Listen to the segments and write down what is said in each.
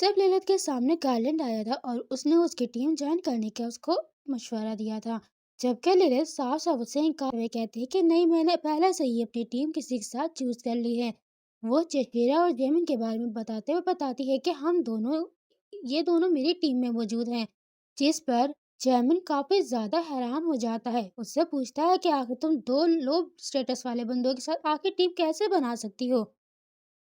जब ललित के सामने गार्लैंड आया था और उसने उसकी टीम ज्वाइन करने का उसको मशवरा दिया था, जबकि ललित साफ साफ उससे इनकार हुए कहती कि नहीं, मैंने पहले से ही अपनी टीम किसी के साथ चूज कर ली है। वो चेचेरा और जेमिन के बारे में बताते हुए बताती है कि हम दोनों ये दोनों मेरी टीम में मौजूद हैं। जिस पर जेमिन काफी ज्यादा हैरान हो जाता है, उससे पूछता है कि आखिर तुम दो लो स्टेटस वाले बंदों के साथ आखिर टीम कैसे बना सकती हो,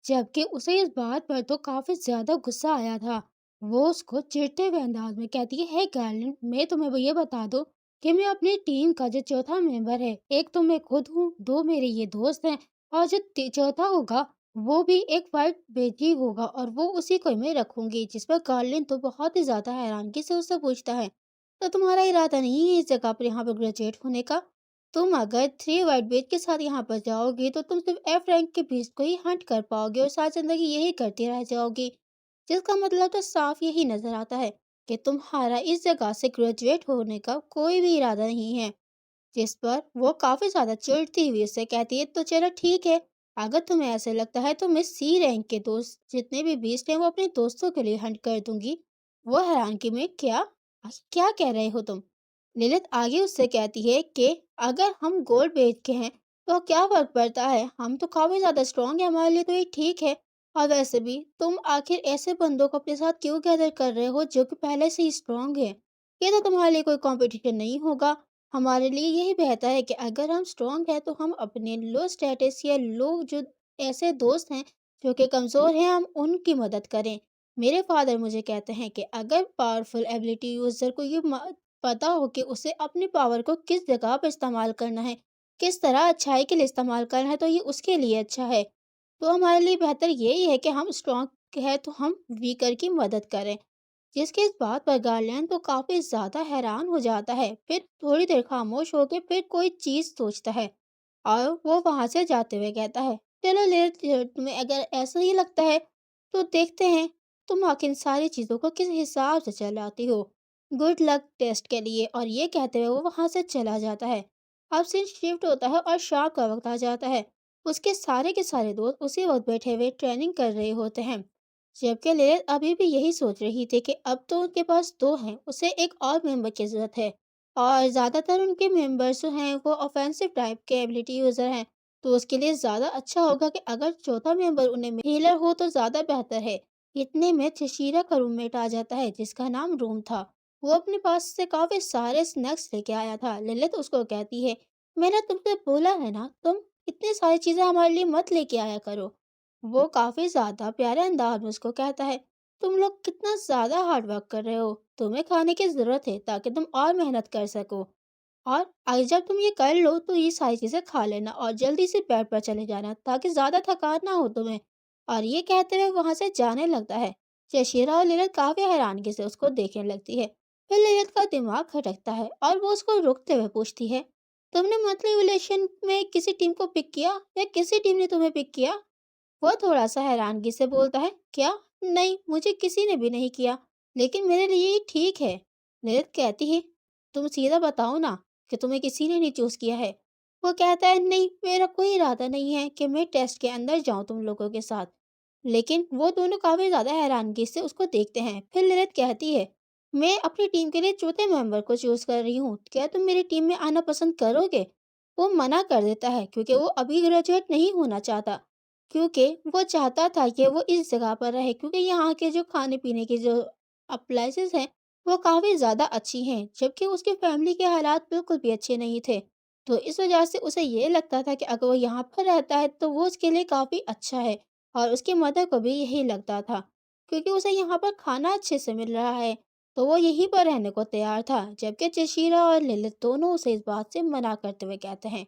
जबकि उसे इस बात पर तो काफी ज्यादा गुस्सा आया था। वो उसको चिढ़ते हुए अंदाज में कहती है, हे गार्लिन, मैं तुम्हें ये बता दूं कि मैं अपनी टीम का जो चौथा मेंबर है, एक तो मैं खुद हूँ, दो मेरे ये दोस्त हैं, और जो चौथा होगा वो भी एक वाइट बेजी होगा, और वो उसी को मैं रखूंगी। जिस पर गार्लिन तो बहुत ही ज्यादा हैरानगी से उससे पूछता है, तो तुम्हारा इरादा नहीं है इस जगह पर यहाँ पर ग्रेजुएट होने का? तुम अगर थ्री वाइट बेज के साथ यहाँ पर जाओगी तो तुम सिर्फ एफ रैंक के बीस्ट को ही हंट कर पाओगे और सारी जिंदगी यही करती रह जाओगी। जिसका मतलब तो साफ यही नजर आता है कि तुम्हारा इस जगह से ग्रेजुएट होने का कोई भी इरादा नहीं है। जिस पर वो काफी ज्यादा चिढ़ती हुई उससे कहती है, तो चलो ठीक है, अगर तुम्हें ऐसे लगता है तो मैं सी रैंक के दोस्त जितने भी बीस्ट हैं वो अपने दोस्तों के लिए हंट कर दूंगी। वो हैरानगी में, क्या क्या कह रहे हो तुम? लिलित आगे उससे कहती है कि अगर हम गोल्ड बेच के हैं तो क्या फर्क पड़ता है, हम तो काफी ज्यादा स्ट्रांग है, हमारे लिए तो ये ठीक है। और वैसे भी तुम आखिर ऐसे बंदों को अपने साथ क्यों गैदर कर रहे हो जो कि पहले से ही स्ट्रांग है? ये तो तुम्हारे लिए कोई कंपटीशन नहीं होगा। हमारे लिए यही बेहतर है कि अगर हम स्ट्रांग हैं तो हम अपने लो स्टेटस या लोग जो ऐसे दोस्त हैं जो कि कमजोर हैं, हम उनकी मदद करें। मेरे फादर मुझे कहते हैं कि अगर पावरफुल एबिलिटी यूजर को ये पता हो कि उसे अपनी पावर को किस जगह पर इस्तेमाल करना है, किस तरह अच्छाई के लिए इस्तेमाल करना है, तो ये उसके लिए अच्छा है। तो हमारे लिए बेहतर यही है कि हम स्ट्रांग है तो हम वीकर की मदद करें। जिसके इस बात पर गार्लियन तो काफी ज्यादा हैरान हो जाता है, फिर थोड़ी देर खामोश होकर फिर कोई चीज सोचता है और वो वहां से जाते हुए कहता है, चलो ले, तुम्हें अगर ऐसा ही लगता है तो देखते हैं तुम आखिर इन सारी चीजों को किस हिसाब से चलाती हो। गुड लक टेस्ट के लिए। और ये कहते हुए वो वहां से चला जाता है। अब सीन शिफ्ट होता है और शाम का वक्त आ जाता है। उसके सारे के सारे दोस्त उसी वक्त बैठे हुए ट्रेनिंग कर रहे होते हैं, जबकि लिलित अभी भी यही सोच रही थी कि अब तो उनके पास दो हैं, उसे एक और मेंबर की जरूरत है। और ज्यादातर उनके मेंबर्स जो हैं वो ऑफेंसिव टाइप के एबिलिटी यूजर हैं, तो उसके लिए ज्यादा अच्छा होगा कि अगर चौथा मेंबर उन्हें हीलर हो तो ज्यादा बेहतर है। इतने में चिशीरा का रूममेट आ जाता है जिसका नाम रूम था। वो अपने पास से काफी सारे स्नैक्स लेके आया था। ललित उसको कहती है, मैंने तुमसे बोला है ना, तुम इतनी सारी चीजें हमारे लिए मत लेके आया करो। वो काफी ज्यादा प्यारे अंदाज में उसको कहता है, तुम लोग कितना ज्यादा हार्ड वर्क कर रहे हो, तुम्हें खाने की जरूरत है ताकि तुम और मेहनत कर सको। और जब तुम ये कर लो तो ये सारी चीजें खा लेना और जल्दी से बेड पर चले जाना ताकि ज्यादा थकान ना हो तुम्हें। और ये कहते हुए वहां से जाने लगता है। जशीरा और लिलित काफी हैरानगी से उसको देखने लगती है। फिर लिलित का दिमाग खटकता है और वो उसको रुकते हुए पूछती है, तुमने मंथली रिलेशन में किसी टीम को पिक किया या किसी टीम ने तुम्हें पिक किया? वो थोड़ा-सा हैरानगी से बोलता है, क्या? नहीं, मुझे किसी ने भी नहीं किया, लेकिन मेरे लिए ये ठीक है। ललित कहती है, तुम सीधा बताओ ना कि तुम्हें किसी ने नहीं चूज़ किया है। वो कहता है, नहीं, मेरा कोई इरादा नहीं है कि मैं टेस्ट के अंदर जाऊँ तुम लोगों के साथ। लेकिन वो दोनों काफ़ी ज़्यादा हैरानगी से उसको देखते हैं। फिर ललित कहती है, मैं अपनी टीम के लिए चौथे मेंबर को चूज़ कर रही हूँ। क्या तुम मेरी टीम में आना पसंद करोगे? वो मना कर देता है क्योंकि वो अभी ग्रेजुएट नहीं होना चाहता। क्योंकि वो चाहता था कि वो इस जगह पर रहे, क्योंकि यहाँ के जो खाने-पीने की जो अप्लाइंसेस हैं, वो काफ़ी ज़्यादा अच्छी हैं, जबकि उसकी फैमिली के हालात बिल्कुल भी अच्छे नहीं थे। तो इस वजह से उसे ये लगता था कि अगर वो यहाँ पर रहता है, तो वो उसके लिए काफ़ी अच्छा है और उसकी मदर को भी यही लगता था, क्योंकि उसे यहाँ पर खाना अच्छे से मिल रहा है, तो वो यहीं पर रहने को तैयार था। जबकि जशीरा और लिलित दोनों उसे इस बात से मना करते हुए कहते हैं,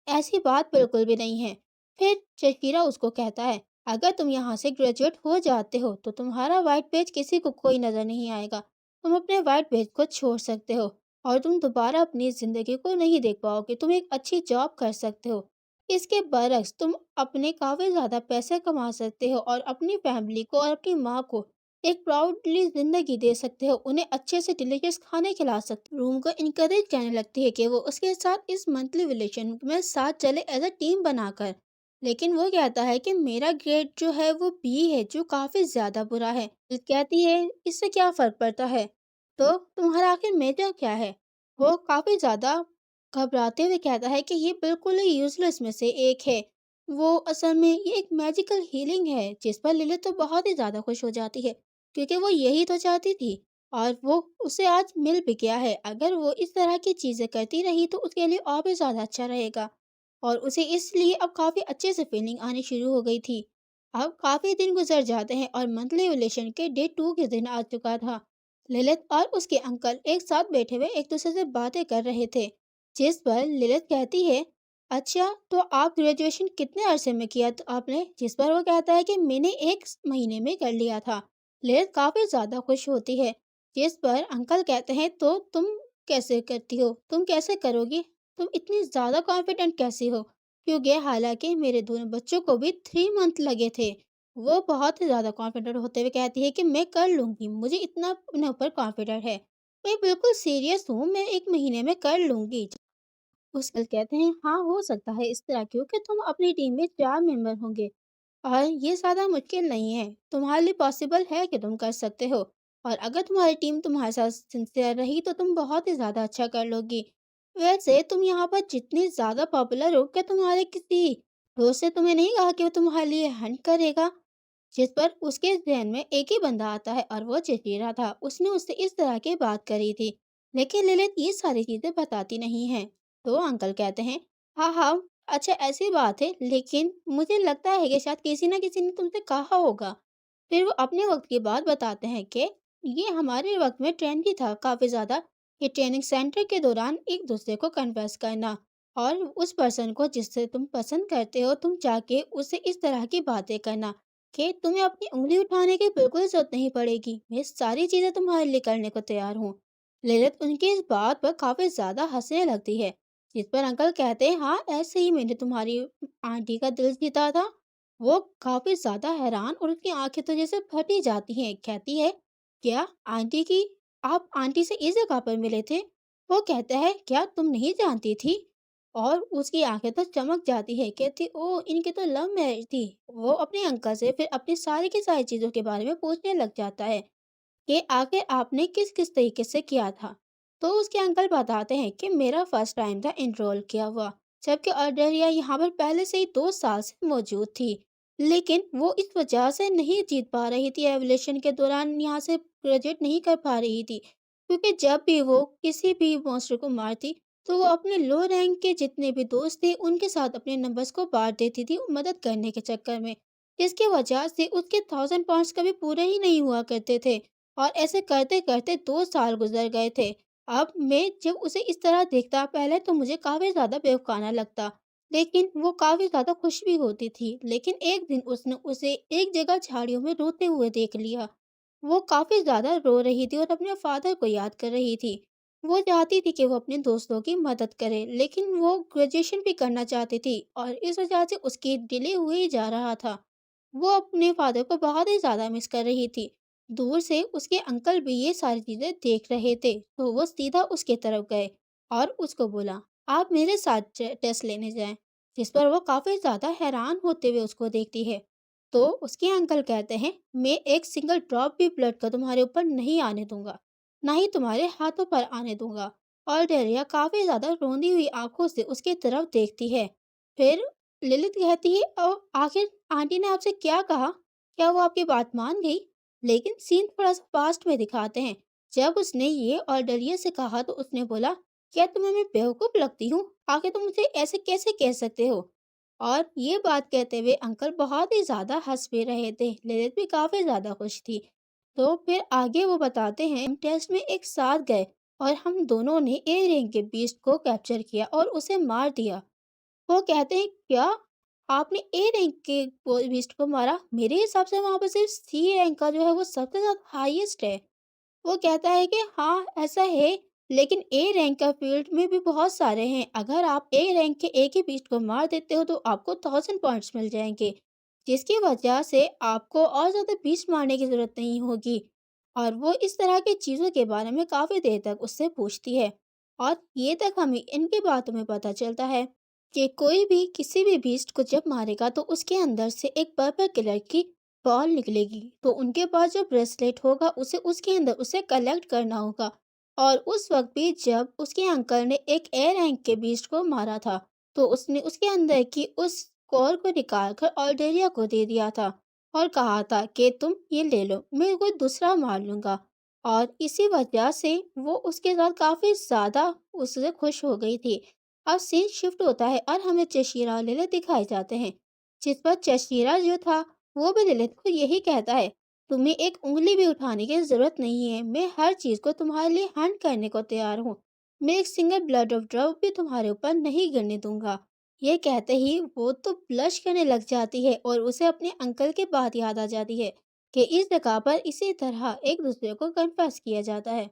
ऐसी बात बिल्कुल भी नहीं है। फिर शकीरा उसको कहता है, अगर तुम यहाँ से ग्रेजुएट हो जाते हो तो तुम्हारा वाइट पेज किसी को कोई नजर नहीं आएगा। तुम अपने वाइट पेज को छोड़ सकते हो और तुम दोबारा अपनी जिंदगी को नहीं देख पाओगे। तुम एक अच्छी जॉब कर सकते हो। इसके बरक्स तुम अपने काफी ज्यादा पैसे कमा सकते हो और अपनी फैमिली को और अपनी माँ को एक प्राउडली जिंदगी दे सकते हो। उन्हें अच्छे से डिलीशियस खाने खिला सकते हो। रूम को इनकरेज करने लगती है कि वो उसके साथ इस मंथली रिलेशन में साथ चले एज अ टीम बनाकर। लेकिन वो कहता है कि मेरा ग्रेड जो है वो बी है, जो काफ़ी ज़्यादा बुरा है। लिलित कहती है, इससे क्या फ़र्क पड़ता है? तो तुम्हारा आखिर मेजर क्या है? वो काफ़ी ज़्यादा घबराते हुए कहता है कि ये बिल्कुल ही यूज़लेस में से एक है। वो असल में ये एक मैजिकल हीलिंग है, जिस पर लिलित तो बहुत ही ज़्यादा खुश हो जाती है, क्योंकि वो यही तो चाहती थी और वो उसे आज मिल भी गया है। अगर वो इस तरह की चीज़ें करती रही तो उसके लिए और भी ज़्यादा अच्छा रहेगा। और उसे इसलिए अब काफ़ी अच्छे से फीलिंग आनी शुरू हो गई थी। अब काफ़ी दिन गुज़र जाते हैं और मंथली रिलेशन के डे 2 के दिन आ चुका था। ललित और उसके अंकल एक साथ बैठे हुए एक दूसरे से बातें कर रहे थे, जिस पर ललित कहती है, अच्छा तो आप ग्रेजुएशन कितने अरसे में किया आपने? जिस पर वो कहता है कि मैंने 1 महीने में कर लिया था। ललित काफ़ी ज़्यादा खुश होती है, जिस पर अंकल कहते हैं, तो तुम कैसे करती हो? तुम कैसे करोगी? तुम इतनी ज़्यादा कॉन्फिडेंट कैसे हो? क्योंकि हालांकि मेरे दोनों बच्चों को भी 3 मंथ लगे थे। वो बहुत ही ज़्यादा कॉन्फिडेंट होते हुए कहती है कि मैं कर लूँगी, मुझे इतना अपने ऊपर कॉन्फिडेंट है। मैं बिल्कुल सीरियस हूँ, मैं 1 महीने में कर लूँगी। उसके कहते हैं, हाँ हो सकता है इस तरह, क्योंकि तुम अपनी टीम में 4 मेंबर होंगे और ये ज़्यादा मुश्किल नहीं है। तुम्हारे लिए पॉसिबल है कि तुम कर सकते हो और अगर तुम्हारी टीम तुम्हारे साथ सिंसियर रही तो तुम बहुत ही ज़्यादा अच्छा कर लोगी। वैसे तुम यहाँ पर जितनी ज़्यादा पॉपुलर हो, क्या तुम्हारे किसी दोस्त से तुम्हें नहीं कहा कि वो तुम्हारे लिए हंट करेगा? जिस पर उसके ज़हन में एक ही बंदा आता है और वो चचेरा था। उसने उससे इस तरह की बात करी थी, लेकिन ललित ये सारी चीज़ें बताती नहीं है। तो अंकल कहते हैं, हाँ हाँ, अच्छा ऐसी बात है, लेकिन मुझे लगता है कि शायद किसी ना किसी ने तुमसे कहा होगा। फिर वो अपने वक्त की बात बताते हैं कि ये हमारे वक्त में ट्रेंड ही था काफ़ी ज़्यादा, कि ट्रेनिंग सेंटर के दौरान एक दूसरे को कन्फेस करना और उस पर्सन को जिससे तुम पसंद करते हो, तुम जाके उससे इस तरह की बातें करना कि तुम्हें अपनी उंगली उठाने की बिल्कुल जरूरत नहीं पड़ेगी, मैं सारी चीजें तुम्हारे लिए करने को तैयार हूँ। ललित उनकी इस बात पर काफी ज्यादा हंसने लगती है, जिस पर अंकल कहते हैं, हाँ ऐसे ही मैंने तुम्हारी आंटी का दिल जीता था। वो काफी ज्यादा हैरान और उसकी आंखें तो जैसे फटी जाती हैं। कहती है, क्या आंटी की, आप आंटी से इस जगह पर मिले थे? वो कहता है, क्या तुम नहीं जानती थी? और उसकी आंखें तो चमक जाती है, कहती, ओ इनकी तो लव मैरिज थी। वो अपने अंकल से फिर अपनी सारी की सारी चीजों के बारे में पूछने लग जाता है कि आखिर आपने किस किस तरीके से किया था। तो उसके अंकल बताते हैं कि मेरा फर्स्ट टाइम था एनरोल किया हुआ, जबकि ऑर्डरिया यहाँ पर पहले से ही 2 साल से मौजूद थी, लेकिन वो इस वजह से नहीं जीत पा रही थी, एवोल्यूशन के दौरान यहाँ से ग्रेजुएट नहीं कर पा रही थी, क्योंकि जब भी वो किसी भी मॉन्स्टर को मारती तो वो अपने लो रैंक के जितने भी दोस्त थे उनके साथ अपने नंबर्स को बांट देती थी मदद करने के चक्कर में, जिसकी वजह से उसके 1000 पॉइंट्स कभी पूरे ही नहीं हुआ करते थे और ऐसे करते करते 2 साल गुजर गए थे। अब मैं जब उसे इस तरह देखता, पहले तो मुझे काफी ज्यादा बेवकाना लगता, लेकिन वो काफी ज्यादा खुश भी होती थी। लेकिन एक दिन उसने उसे एक जगह झाड़ियों में रोते हुए देख लिया। वो काफी ज्यादा रो रही थी और अपने फादर को याद कर रही थी। वो चाहती थी कि वो अपने दोस्तों की मदद करे, लेकिन वो ग्रेजुएशन भी करना चाहती थी और इस वजह से उसकी डिले हुए ही जा रहा था। वो अपने फादर को बहुत ही ज़्यादा मिस कर रही थी। दूर से उसके अंकल भी ये सारी चीज़ें देख रहे थे, तो वो सीधा उसके तरफ गए और उसको बोला, आप मेरे साथ टेस्ट लेने जाएं। जिस पर वो काफ़ी ज़्यादा हैरान होते हुए उसको देखती है। तो उसके अंकल कहते हैं, मैं एक सिंगल ड्रॉप भी ब्लड का तुम्हारे ऊपर नहीं आने दूंगा, ना ही तुम्हारे हाथों पर आने दूंगा। और डेरिया काफ़ी ज़्यादा रोंदी हुई आंखों से उसकी तरफ देखती है। फिर लिलित कहती है, आखिर आंटी ने आपसे क्या कहा? क्या वो आपकी बात मान गई? लेकिन सीन थोड़ा सा पास्ट में दिखाते हैं। जब उसने ये और डरिया से कहा तो उसने बोला, क्या तुम्हें मैं बेवकूफ लगती हूँ? आखिर तुम मुझे ऐसे कैसे कह सकते हो? और ये बात कहते हुए अंकल बहुत ही ज्यादा हंस भी रहे थे। लिलित भी काफी ज्यादा खुश थी। तो फिर आगे वो बताते हैं, हम टेस्ट में एक साथ गए और हम दोनों ने ए रैंक के बीस्ट को कैप्चर किया और उसे मार दिया। वो कहते हैं, क्या आपने ए रैंक के बीस्ट को मारा? मेरे हिसाब से वहां पर सिर्फ सी रैंक का जो है वो सबसे ज्यादा हाईएस्ट है। वो कहता है कि हाँ ऐसा है, लेकिन ए रैंक का फील्ड में भी बहुत सारे हैं। अगर आप ए रैंक के एक ही बीस्ट को मार देते हो तो आपको 1000 पॉइंट्स मिल जाएंगे, जिसकी वजह से आपको और ज्यादा बीस्ट मारने की जरूरत नहीं होगी। और वो इस तरह की चीजों के बारे में काफी देर तक उससे पूछती है और ये तक हमें इनकी बातों में पता चलता है کہ کوئی بھی کسی بھی بیسٹ کو جب مارے گا تو اس کے اندر سے ایک پرپل کلر کی بال نکلے گی، تو ان کے پاس جو بریسلیٹ ہوگا اسے اس کے اندر اسے کلیکٹ کرنا ہوگا۔ اور اس وقت بھی جب اس کے انکل نے ایک اے رینک کے بیسٹ کو مارا تھا تو اس نے اس کے اندر کی اس کور کو نکال کر آلڈیریا کو دے دیا تھا اور کہا تھا کہ تم یہ لے لو، میں کوئی دوسرا مار لوں گا۔ اور اسی وجہ سے وہ اس کے ساتھ کافی زیادہ اس سے خوش ہو گئی تھی۔ اب سین شفٹ ہوتا ہے اور ہمیں چشیرا اور للت دکھائے جاتے ہیں، جس پر چشیرا جو تھا وہ بھی للت کو یہی کہتا ہے، تمہیں ایک انگلی بھی اٹھانے کی ضرورت نہیں ہے، میں ہر چیز کو تمہارے لیے ہینڈ کرنے کو تیار ہوں، میں ایک سنگل بلڈ آف ڈراپ بھی تمہارے اوپر نہیں گرنے دوں گا۔ یہ کہتے ہی وہ تو بلش کرنے لگ جاتی ہے اور اسے اپنے انکل کی بات یاد آ جاتی ہے کہ اس جگہ پر اسی طرح ایک دوسرے کو کنفیس کیا جاتا ہے۔